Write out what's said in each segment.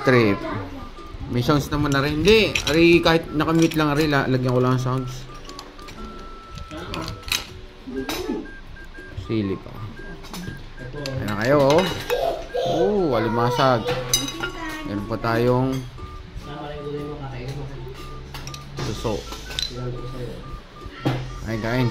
trip. May sounds naman na rin. Hindi, ari kahit nakamute lang ari, lagyan ko lang ang sounds. Sili pa. Ayan na kayo, oh. Oh, alimasag. Meron pa tayong suso. Kain, kain.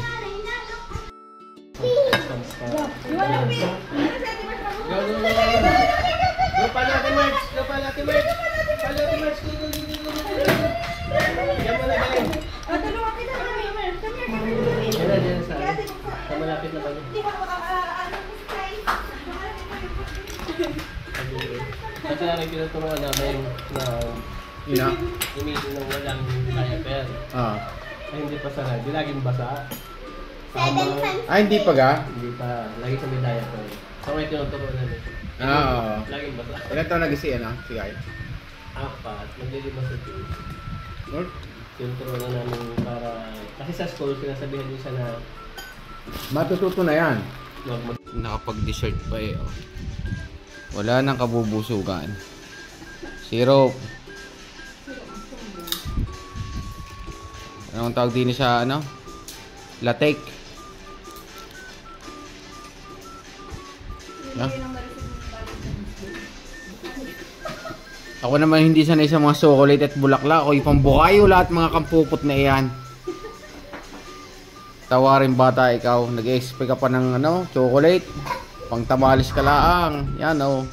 Malapit na ba niya? Kasi namin pinuturuan namin na umitin ng walang diaper. Ay hindi pa sanay, di laging basa. Hindi pa ga? Hindi pa, lagi sa may diaper. So may tinuturuan namin. Laging basa. Ilan taon nag-isi yan, si Kai? 4, maglilima sa Diyos. Tinuturuan na namin para, kasi sa school sinasabihan din siya na matututo na yan. Nakapag-dessert pa eh. Oh. Wala nang kabubusugan. Syrup. Anong tawag din sa ano? Latek. Yeah. Ako naman hindi sanay sa mga chocolate at bulaklak. Ako yung pambukayo lahat mga kampupot na iyan. Tawarin bata ikaw, nag-expect ka pa ng ano, chocolate. Pang tamalis ka lang. Yan oh.